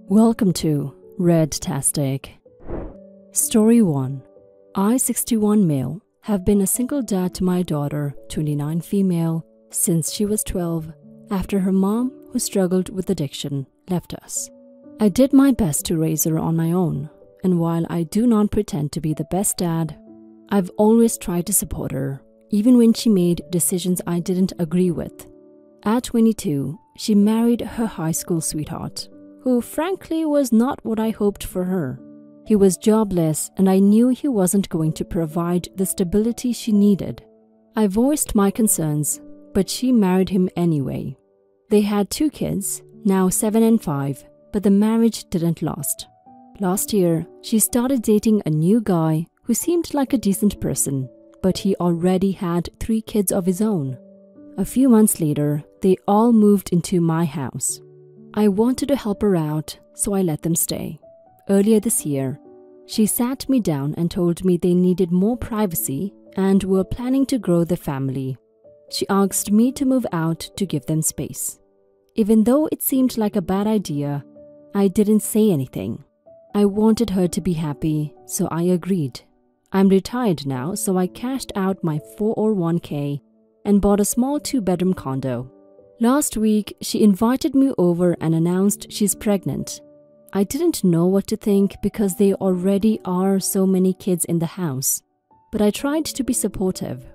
Welcome to Red-tastic. Story 1. I, 61 male, have been a single dad to my daughter, 29 female, since she was 12, after her mom, who struggled with addiction, left us. I did my best to raise her on my own, and while I do not pretend to be the best dad, I've always tried to support her, even when she made decisions I didn't agree with. At 22, she married her high school sweetheart, who frankly was not what I hoped for her. He was jobless and I knew he wasn't going to provide the stability she needed. I voiced my concerns, but she married him anyway. They had 2 kids, now 7 and 5, but the marriage didn't last. Last year, she started dating a new guy who seemed like a decent person, but he already had 3 kids of his own. A few months later, they all moved into my house. I wanted to help her out, so I let them stay. Earlier this year, she sat me down and told me they needed more privacy and were planning to grow the family. She asked me to move out to give them space. Even though it seemed like a bad idea, I didn't say anything. I wanted her to be happy, so I agreed. I'm retired now, so I cashed out my 401k and bought a small 2-bedroom condo. Last week, she invited me over and announced she's pregnant. I didn't know what to think because there already are so many kids in the house, but I tried to be supportive.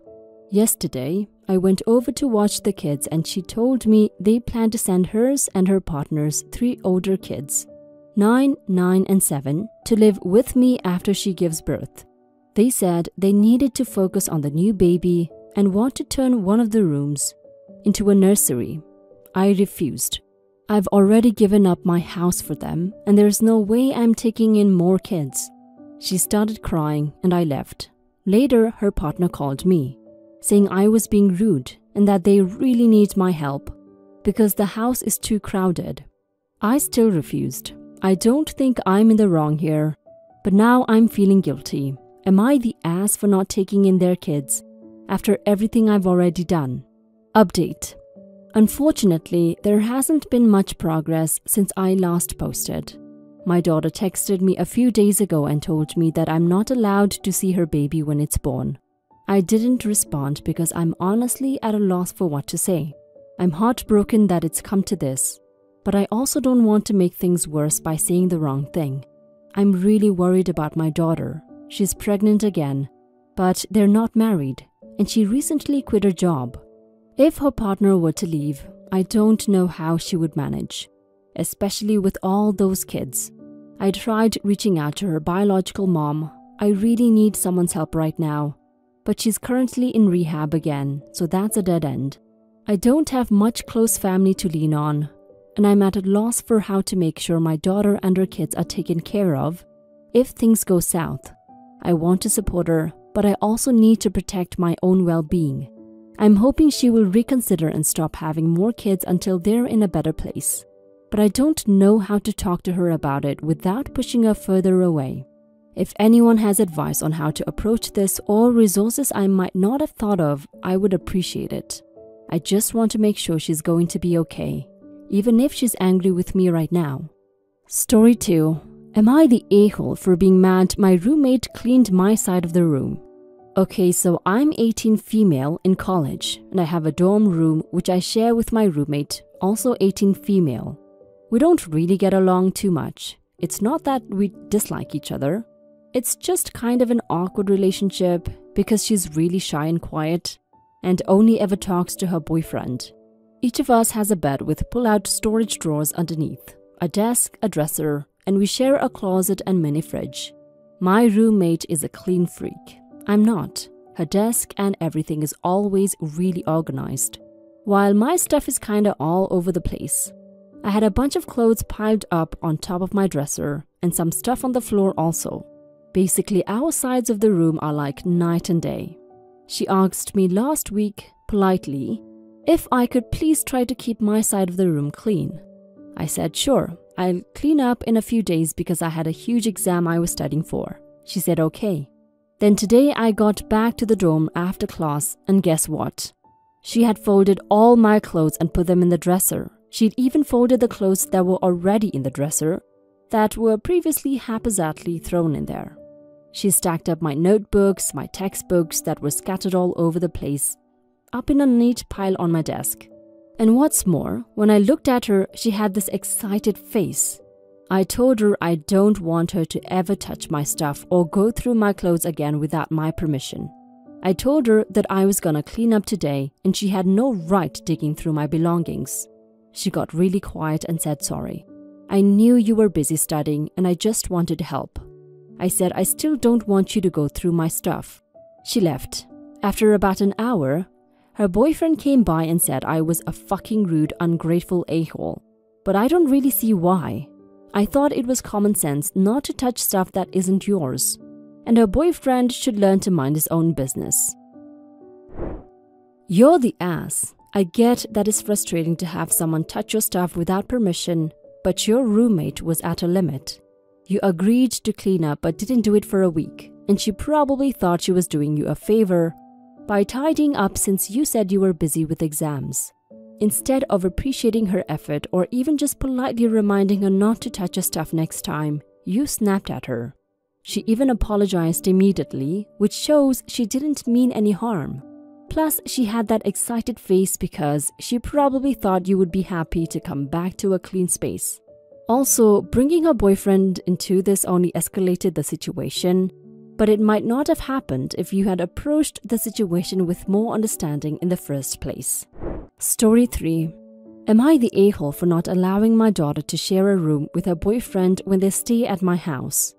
Yesterday, I went over to watch the kids and she told me they plan to send hers and her partner's 3 older kids, 9, 9 and 7, to live with me after she gives birth. They said they needed to focus on the new baby and want to turn one of the rooms into a nursery. I refused. I've already given up my house for them and there's no way I'm taking in more kids. She started crying and I left. Later, her partner called me, saying I was being rude and that they really need my help because the house is too crowded. I still refused. I don't think I'm in the wrong here, but now I'm feeling guilty. Am I the ass for not taking in their kids after everything I've already done? Update. Unfortunately, there hasn't been much progress since I last posted. My daughter texted me a few days ago and told me that I'm not allowed to see her baby when it's born. I didn't respond because I'm honestly at a loss for what to say. I'm heartbroken that it's come to this, but I also don't want to make things worse by saying the wrong thing. I'm really worried about my daughter. She's pregnant again, but they're not married, and she recently quit her job. If her partner were to leave, I don't know how she would manage, especially with all those kids. I tried reaching out to her biological mom. I really need someone's help right now, but she's currently in rehab again, so that's a dead end. I don't have much close family to lean on, and I'm at a loss for how to make sure my daughter and her kids are taken care of if things go south. I want to support her, but I also need to protect my own well-being. I'm hoping she will reconsider and stop having more kids until they're in a better place. But I don't know how to talk to her about it without pushing her further away. If anyone has advice on how to approach this or resources I might not have thought of, I would appreciate it. I just want to make sure she's going to be okay, even if she's angry with me right now. Story 2. Am I the a-hole for being mad my roommate cleaned my side of the room? Okay, so I'm 18 female in college and I have a dorm room which I share with my roommate, also 18 female. We don't really get along too much. It's not that we dislike each other. It's just kind of an awkward relationship because she's really shy and quiet and only ever talks to her boyfriend. Each of us has a bed with pull-out storage drawers underneath, a desk, a dresser, and we share a closet and mini fridge. My roommate is a clean freak. I'm not. Her desk and everything is always really organized, while my stuff is kinda all over the place. I had a bunch of clothes piled up on top of my dresser and some stuff on the floor also. Basically, our sides of the room are like night and day. She asked me last week, politely, if I could please try to keep my side of the room clean. I said sure, I'll clean up in a few days because I had a huge exam I was studying for. She said okay. Then today I got back to the dorm after class and guess what? She had folded all my clothes and put them in the dresser. She'd even folded the clothes that were already in the dresser that were previously haphazardly thrown in there. She stacked up my notebooks, my textbooks that were scattered all over the place, up in a neat pile on my desk. And what's more, when I looked at her, she had this excited face. I told her I don't want her to ever touch my stuff or go through my clothes again without my permission. I told her that I was gonna clean up today and she had no right digging through my belongings. She got really quiet and said sorry. I knew you were busy studying and I just wanted to help. I said I still don't want you to go through my stuff. She left. After about an hour, her boyfriend came by and said I was a fucking rude, ungrateful a-hole. But I don't really see why. I thought it was common sense not to touch stuff that isn't yours. And her boyfriend should learn to mind his own business. You're the ass. I get that it's frustrating to have someone touch your stuff without permission, but your roommate was at a limit. You agreed to clean up but didn't do it for a week, and she probably thought she was doing you a favor by tidying up since you said you were busy with exams. Instead of appreciating her effort or even just politely reminding her not to touch your stuff next time, you snapped at her. She even apologized immediately, which shows she didn't mean any harm. Plus, she had that excited face because she probably thought you would be happy to come back to a clean space. Also, bringing her boyfriend into this only escalated the situation, but it might not have happened if you had approached the situation with more understanding in the first place. Story 3. Am I the a-hole for not allowing my daughter to share a room with her boyfriend when they stay at my house?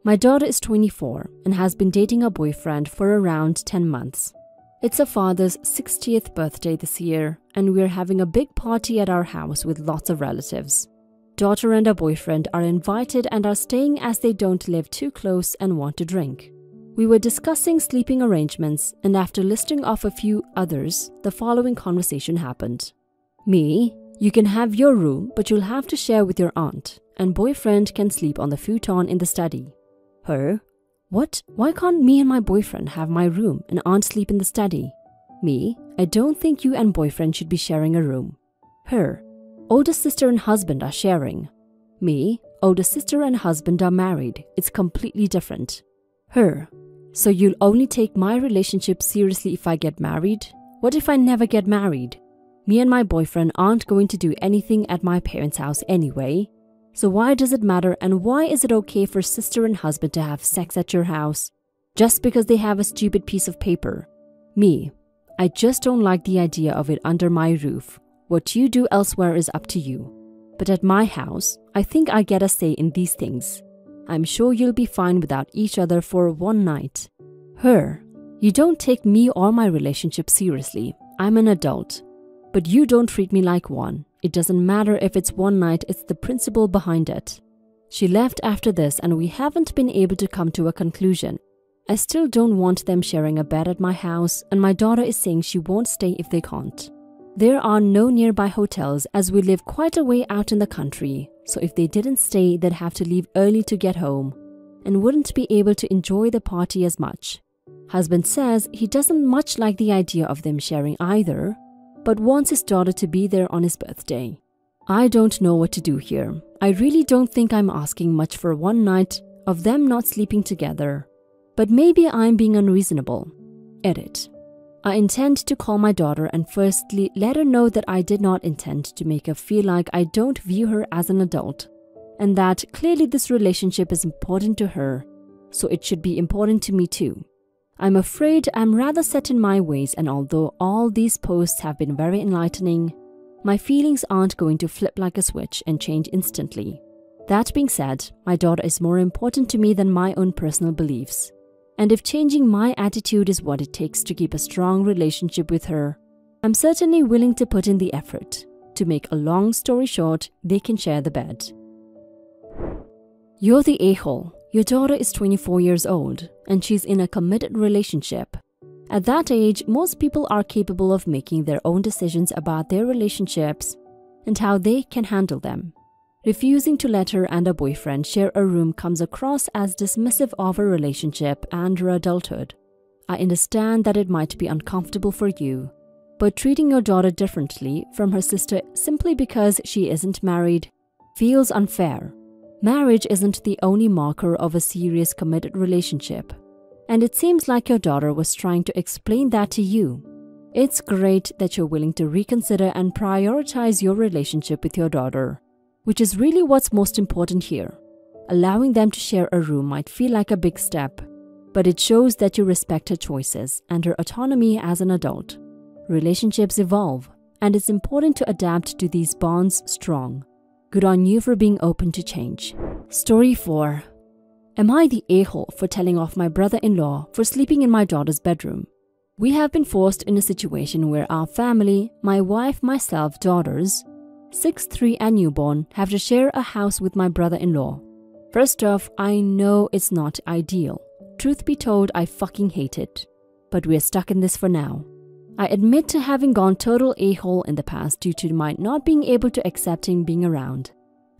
My daughter is 24 and has been dating a boyfriend for around 10 months. It's her father's 60th birthday this year, and we're having a big party at our house with lots of relatives. Daughter and her boyfriend are invited and are staying as they don't live too close and want to drink. We were discussing sleeping arrangements, and after listing off a few others, the following conversation happened. Me, you can have your room, but you'll have to share with your aunt, and boyfriend can sleep on the futon in the study. Her, what? Why can't me and my boyfriend have my room and aunt sleep in the study? Me, I don't think you and boyfriend should be sharing a room. Her, older sister and husband are sharing. Me, older sister and husband are married. It's completely different. Her, so you'll only take my relationship seriously if I get married? What if I never get married? Me and my boyfriend aren't going to do anything at my parents' house anyway. So why does it matter, and why is it okay for sister and husband to have sex at your house just because they have a stupid piece of paper? Me, I just don't like the idea of it under my roof. What you do elsewhere is up to you. But at my house, I think I get a say in these things. I'm sure you'll be fine without each other for one night. Her, you don't take me or my relationship seriously. I'm an adult. But you don't treat me like one. It doesn't matter if it's one night, it's the principle behind it. She left after this and we haven't been able to come to a conclusion. I still don't want them sharing a bed at my house, and my daughter is saying she won't stay if they can't. There are no nearby hotels as we live quite a way out in the country, so if they didn't stay, they'd have to leave early to get home and wouldn't be able to enjoy the party as much. Husband says he doesn't much like the idea of them sharing either, but wants his daughter to be there on his birthday. I don't know what to do here. I really don't think I'm asking much for one night of them not sleeping together. But maybe I'm being unreasonable. Edit. I intend to call my daughter and firstly let her know that I did not intend to make her feel like I don't view her as an adult, and that clearly this relationship is important to her, so it should be important to me too. I'm afraid I'm rather set in my ways, and although all these posts have been very enlightening, my feelings aren't going to flip like a switch and change instantly. That being said, my daughter is more important to me than my own personal beliefs. And if changing my attitude is what it takes to keep a strong relationship with her, I'm certainly willing to put in the effort. To make a long story short, they can share the bed. You're the a-hole. Your daughter is 24 years old, and she's in a committed relationship. At that age, most people are capable of making their own decisions about their relationships and how they can handle them. Refusing to let her and her boyfriend share a room comes across as dismissive of her relationship and her adulthood. I understand that it might be uncomfortable for you, but treating your daughter differently from her sister simply because she isn't married feels unfair. Marriage isn't the only marker of a serious committed relationship, and it seems like your daughter was trying to explain that to you. It's great that you're willing to reconsider and prioritize your relationship with your daughter, which is really what's most important here. Allowing them to share a room might feel like a big step, but it shows that you respect her choices and her autonomy as an adult. Relationships evolve, and it's important to adapt to these bonds strong. Good on you for being open to change. Story 4. Am I the a-hole for telling off my brother-in-law for sleeping in my daughter's bedroom? We have been forced in a situation where our family, my wife, myself, daughters, 6, 3 and newborn, have to share a house with my brother-in-law. First off, I know it's not ideal. Truth be told, I fucking hate it. But we're stuck in this for now. I admit to having gone total a-hole in the past due to my not being able to accept him being around.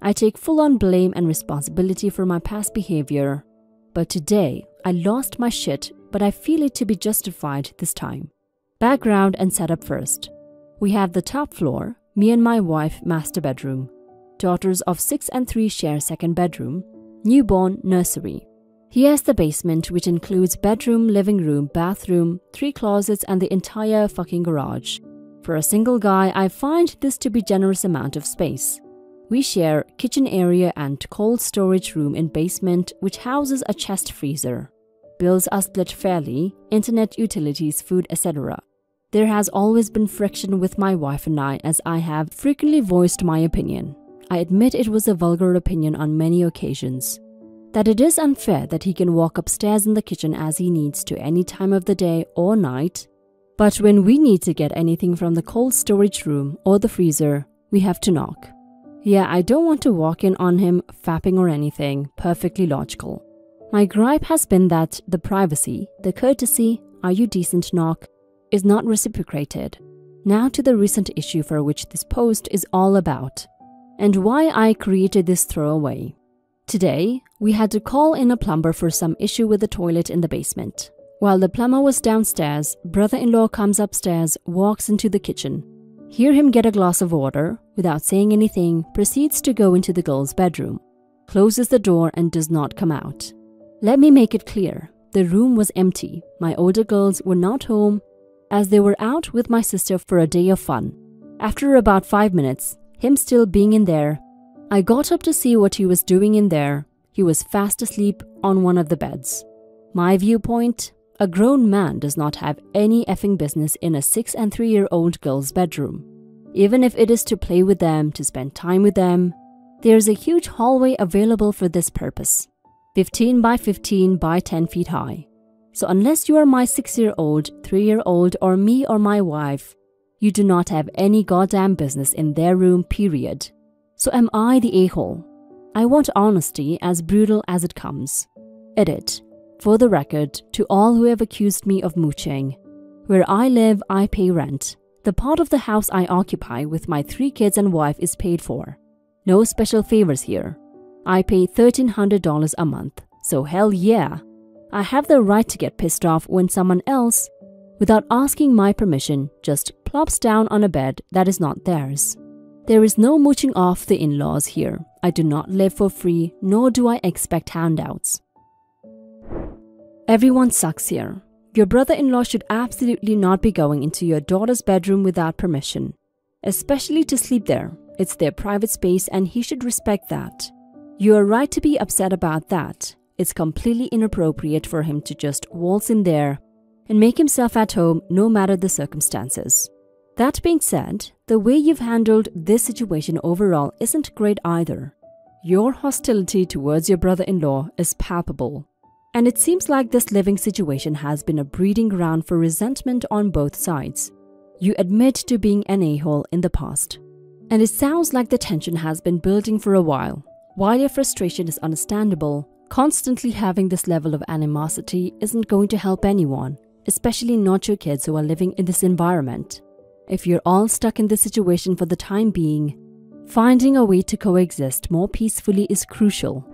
I take full-on blame and responsibility for my past behavior. But today, I lost my shit, but I feel it to be justified this time. Background and setup first. We have the top floor, me and my wife, master bedroom. Daughters of 6 and 3 share second bedroom. Newborn, nursery. He has the basement, which includes bedroom, living room, bathroom, 3 closets and the entire fucking garage. For a single guy, I find this to be generous amount of space. We share kitchen area and cold storage room in basement, which houses a chest freezer. Bills are split fairly, internet, utilities, food, etc. There has always been friction with my wife and I, as I have frequently voiced my opinion. I admit it was a vulgar opinion on many occasions. That it is unfair that he can walk upstairs in the kitchen as he needs to any time of the day or night, but when we need to get anything from the cold storage room or the freezer, we have to knock. Yeah, I don't want to walk in on him fapping or anything, perfectly logical. My gripe has been that the privacy, the courtesy, "are you decent" knock, is not reciprocated. Now to the recent issue for which this post is all about, and why I created this throwaway. Today, we had to call in a plumber for some issue with the toilet in the basement. While the plumber was downstairs, brother-in-law comes upstairs, walks into the kitchen. Hear him get a glass of water, without saying anything, proceeds to go into the girl's bedroom, closes the door and does not come out. Let me make it clear, the room was empty. My older girls were not home, as they were out with my sister for a day of fun. After about 5 minutes, him still being in there, I got up to see what he was doing in there. He was fast asleep on one of the beds. My viewpoint, a grown man does not have any effing business in a 6 and 3-year-old girl's bedroom. Even if it is to play with them, to spend time with them, there's a huge hallway available for this purpose. 15 by 15 by 10 feet high. So unless you are my 6-year-old, 3-year-old or me or my wife, you do not have any goddamn business in their room, period. So am I the a-hole? I want honesty, as brutal as it comes. Edit. For the record, to all who have accused me of mooching. Where I live, I pay rent. The part of the house I occupy with my 3 kids and wife is paid for. No special favors here. I pay $1,300 a month, so hell yeah. I have the right to get pissed off when someone else, without asking my permission, just plops down on a bed that is not theirs. There is no mooching off the in-laws here. I do not live for free, nor do I expect handouts. Everyone sucks here. Your brother-in-law should absolutely not be going into your daughter's bedroom without permission, especially to sleep there. It's their private space and he should respect that. You are right to be upset about that. It's completely inappropriate for him to just waltz in there and make himself at home no matter the circumstances. That being said, the way you've handled this situation overall isn't great either. Your hostility towards your brother-in-law is palpable, and it seems like this living situation has been a breeding ground for resentment on both sides. You admit to being an a-hole in the past, and it sounds like the tension has been building for a while. While your frustration is understandable, constantly having this level of animosity isn't going to help anyone, especially not your kids who are living in this environment. If you're all stuck in this situation for the time being, finding a way to coexist more peacefully is crucial.